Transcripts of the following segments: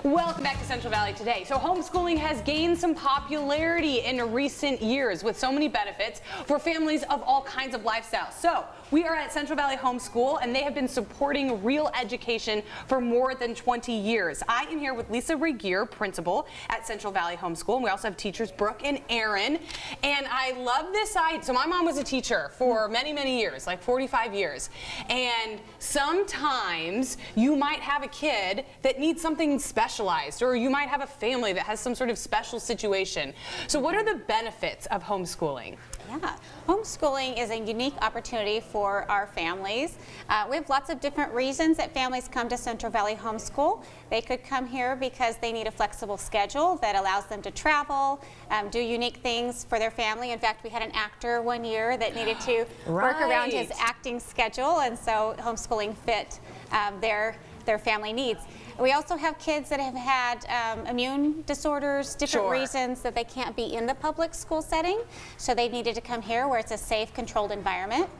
Welcome back to Central Valley Today. So homeschooling has gained some popularity in recent years with so many benefits for families of all kinds of lifestyles. So we are at Central Valley Homeschool, and they have been supporting real education for more than 20 years. I am here with Lisa Regier, principal at Central Valley Homeschool, and we also have teachers Brooke and Aaron. And I love this side. So my mom was a teacher for many, many years, like 45 years. And sometimes you might have a kid that needs something specialized, or you might have a family that has some sort of special situation. So what are the benefits of homeschooling? Yeah, homeschooling is a unique opportunity for our families. We have lots of different reasons that families come to Central Valley Homeschool. They could come here because they need a flexible schedule that allows them to travel, do unique things for their family. In fact, we had an actor one year that needed to work around his acting schedule, and so homeschooling fit their family needs. We also have kids that have had immune disorders, different reasons that they can't be in the public school setting, so they needed to come here where it's a safe, controlled environment.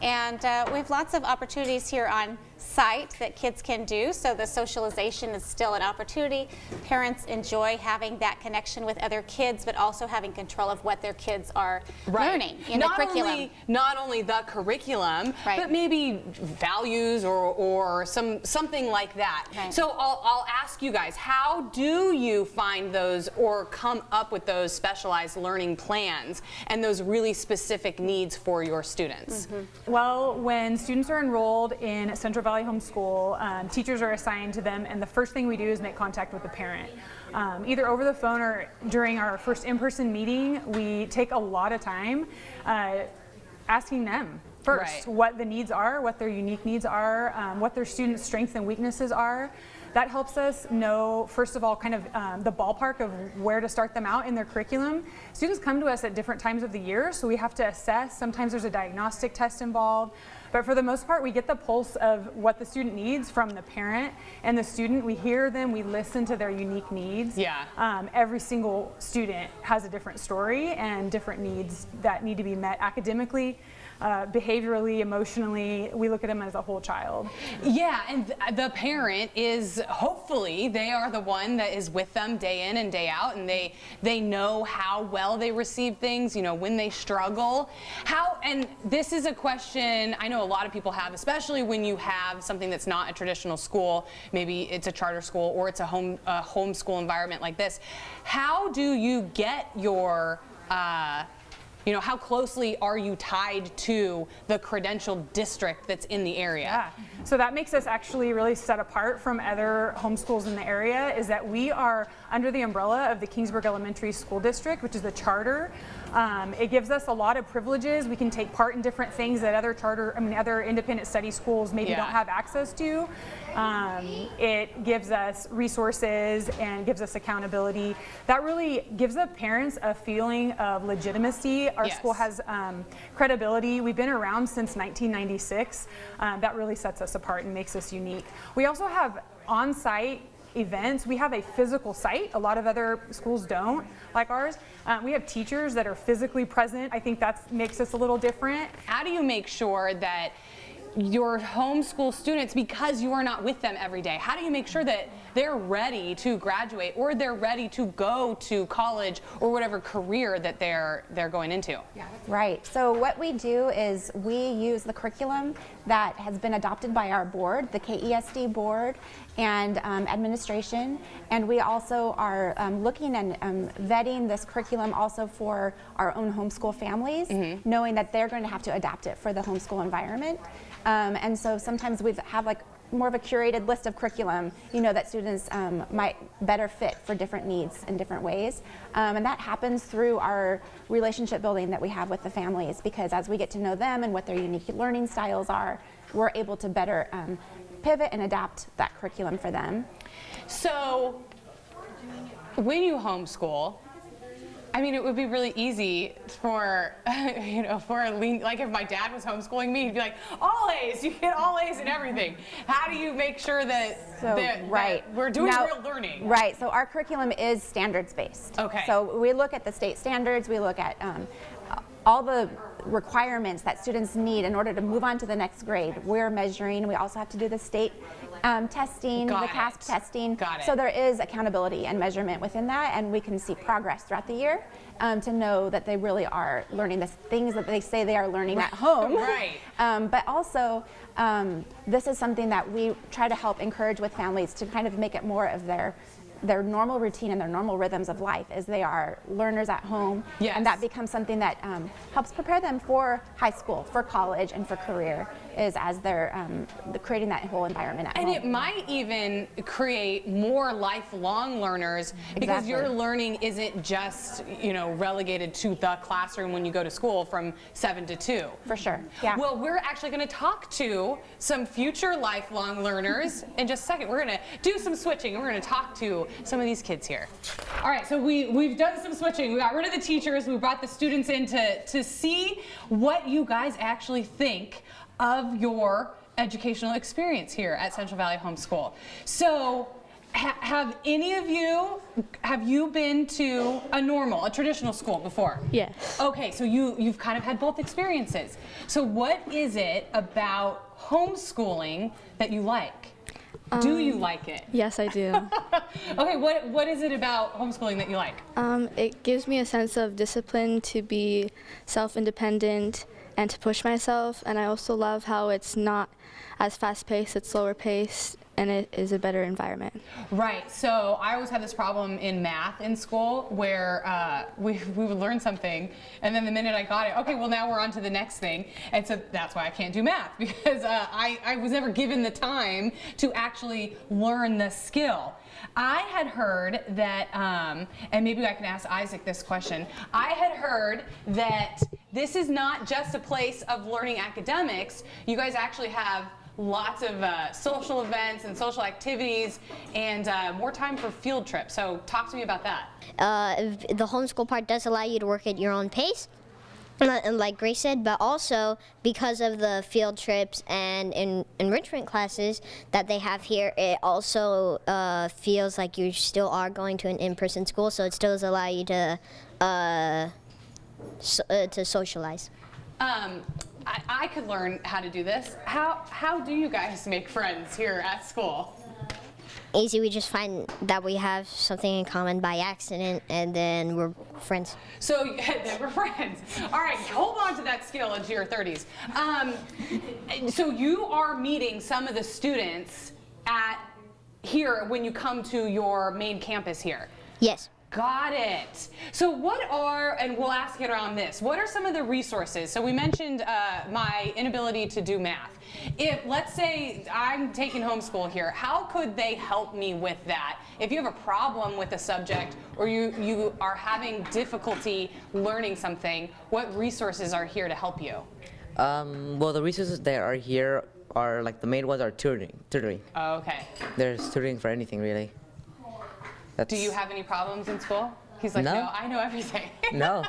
And we have lots of opportunities here on site that kids can do, so the socialization is still an opportunity. Parents enjoy having that connection with other kids, but also having control of what their kids are learning in the curriculum. Not only the curriculum, but maybe values or something like that. So I'll ask you guys, how do you find those or come up with those specialized learning plans and those really specific needs for your students? Well, when students are enrolled in Central Valley Homeschool, teachers are assigned to them, and the first thing we do is make contact with the parent. Either over the phone or during our first in-person meeting, we take a lot of time asking them first what the needs are, what their unique needs are, what their students' strengths and weaknesses are. That helps us know, first of all, kind of the ballpark of where to start them out in their curriculum. Students come to us at different times of the year, so we have to assess. Sometimes there's a diagnostic test involved, but for the most part, we get the pulse of what the student needs from the parent and the student. We hear them, we listen to their unique needs. Every single student has a different story and different needs that need to be met academically, behaviorally, emotionally. We look at them as a whole child. Yeah, and the parent is, hopefully, they are the one that is with them day in and day out, and they know how well they receive things, you know, when they struggle. And this is a question I know a lot of people have, especially when you have something that's not a traditional school, maybe it's a charter school or it's a homeschool environment like this. How do you get your you know, how closely are you tied to the credentialed district that's in the area? So that makes us actually really set apart from other homeschools in the area, is that we are under the umbrella of the Kingsburg Elementary School District, which is a charter. It gives us a lot of privileges. We can take part in different things that other independent study schools maybe don't have access to. It gives us resources and gives us accountability. That really gives the parents a feeling of legitimacy. Our school has credibility. We've been around since 1996. That really sets us apart and makes us unique. We also have on-site events. We have a physical site. A lot of other schools don't, like ours. We have teachers that are physically present. I think that makes us a little different. How do you make sure that your homeschool students, because you are not with them every day, how do you make sure that they're ready to graduate or they're ready to go to college or whatever career that they're going into? Right. So what we do is we use the curriculum that has been adopted by our board, the KESD board, and administration, and we also are looking and vetting this curriculum also for our own homeschool families, knowing that they're going to have to adapt it for the homeschool environment. And so sometimes we have like more of a curated list of curriculum, you know, that students might better fit for different needs in different ways. And that happens through our relationship building that we have with the families, because as we get to know them and what their unique learning styles are, we're able to better pivot and adapt that curriculum for them. So when you homeschool, I mean, it would be really easy for, you know, like if my dad was homeschooling me, he'd be like, all A's, you get all A's in everything. How do you make sure that, that we're doing real learning? Right, so our curriculum is standards-based. So we look at the state standards, we look at all the requirements that students need in order to move on to the next grade. We're measuring. We also have to do the state testing, Got the it. CASP testing. Got it. So there is accountability and measurement within that, and we can see progress throughout the year to know that they really are learning the things that they say they are learning at home. Right. But also, this is something that we try to help encourage with families to kind of make it more of their normal routine and their normal rhythms of life as they are learners at home. Yes. And that becomes something that helps prepare them for high school, for college, and for career, is as they're creating that whole environment at home. And it might even create more lifelong learners because Exactly. your learning isn't just, relegated to the classroom when you go to school from 7 to 2. For sure, yeah. Well, we're actually going to talk to some future lifelong learners in just a second. We're going to do some switching, and we're going to talk to some of these kids here. All right, so we've done some switching. We got rid of the teachers. We brought the students in to see what you guys actually think of your educational experience here at Central Valley Homeschool. So have any of you, been to a traditional school before? Yes. Okay, so you've kind of had both experiences. So what is it about homeschooling that you like? Do you like it? Yes, I do. Okay, what is it about homeschooling that you like? It gives me a sense of discipline to be self-independent and to push myself, and I also love how it's not as fast-paced, it's slower paced, and it is a better environment. Right, so I always had this problem in math in school where we would learn something, and then the minute I got it, okay, well now we're on to the next thing, and so that's why I can't do math, because I was never given the time to actually learn the skill. I had heard that, and maybe I can ask Isaac this question, I had heard that this is not just a place of learning academics, you guys actually have lots of social events and social activities and more time for field trips. So talk to me about that. The homeschool part does allow you to work at your own pace, and like Grace said, but also because of the field trips and enrichment classes that they have here, it also feels like you still are going to an in-person school, so it still does allow you to socialize. I could learn how to do this. How do you guys make friends here at school? Easy, we just find that we have something in common by accident, and then we're friends. So then we're friends. All right, hold on to that skill into your 30s. So you are meeting some of the students here when you come to your main campus here. Yes. Got it. So and we'll ask it around this, what are some of the resources? So we mentioned my inability to do math. If, let's say, I'm taking homeschool here, how could they help me with that? If you have a problem with a subject or you are having difficulty learning something, what resources are here to help you? Well, the resources that are here are, like, the main ones are tutoring. Oh, okay. There's tutoring for anything, really. Do you have any problems in school? He's like, no, I know everything. No.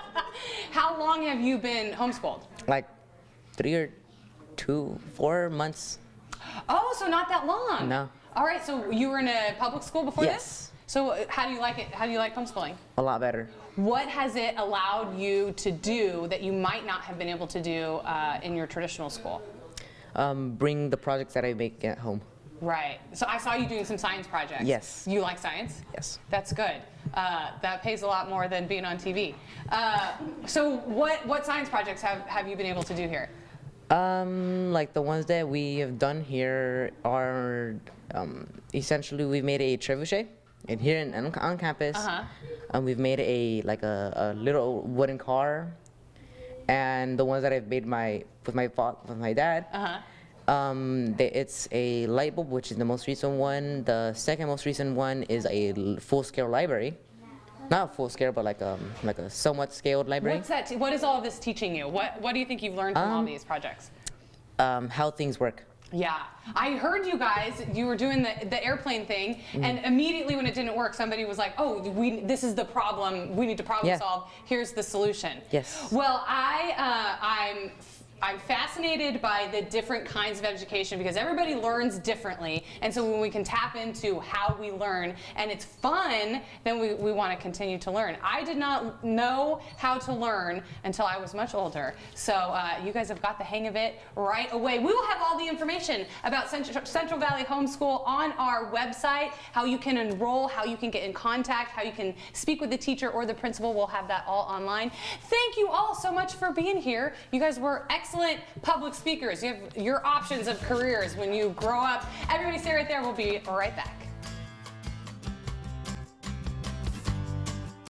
How long have you been homeschooled? Like 4 months. Oh, so not that long. No. All right, so you were in a public school before Yes. this? So how do you like it? How do you like homeschooling? A lot better. What has it allowed you to do that you might not have been able to do in your traditional school? Bring the projects that I make at home. Right. So I saw you doing some science projects. Yes. You like science? Yes. That's good. That pays a lot more than being on TV. So what science projects have you been able to do here? Like the ones that we have done here are essentially we made a trebuchet here on campus. We've made a little wooden car, and the ones that I've made with my dad. It's a light bulb, which is the most recent one. The second most recent one is a full-scale library. Not full scale, but like a somewhat scaled library. What's that? What is all of this teaching you? What do you think you've learned from all these projects? How things work. Yeah, I heard you were doing the airplane thing, and immediately when it didn't work, somebody was like, oh, this is the problem, we need to problem solve, here's the solution. Yes. Well, I'm I'm fascinated by the different kinds of education because everybody learns differently. And so when we can tap into how we learn and it's fun, then we want to continue to learn. I did not know how to learn until I was much older. So you guys have got the hang of it right away. We will have all the information about Central Valley Homeschool on our website, how you can enroll, how you can get in contact, how you can speak with the teacher or the principal. We'll have that all online. Thank you all so much for being here. You guys were excellent public speakers. You have your options of careers when you grow up. Everybody stay right there. We'll be right back.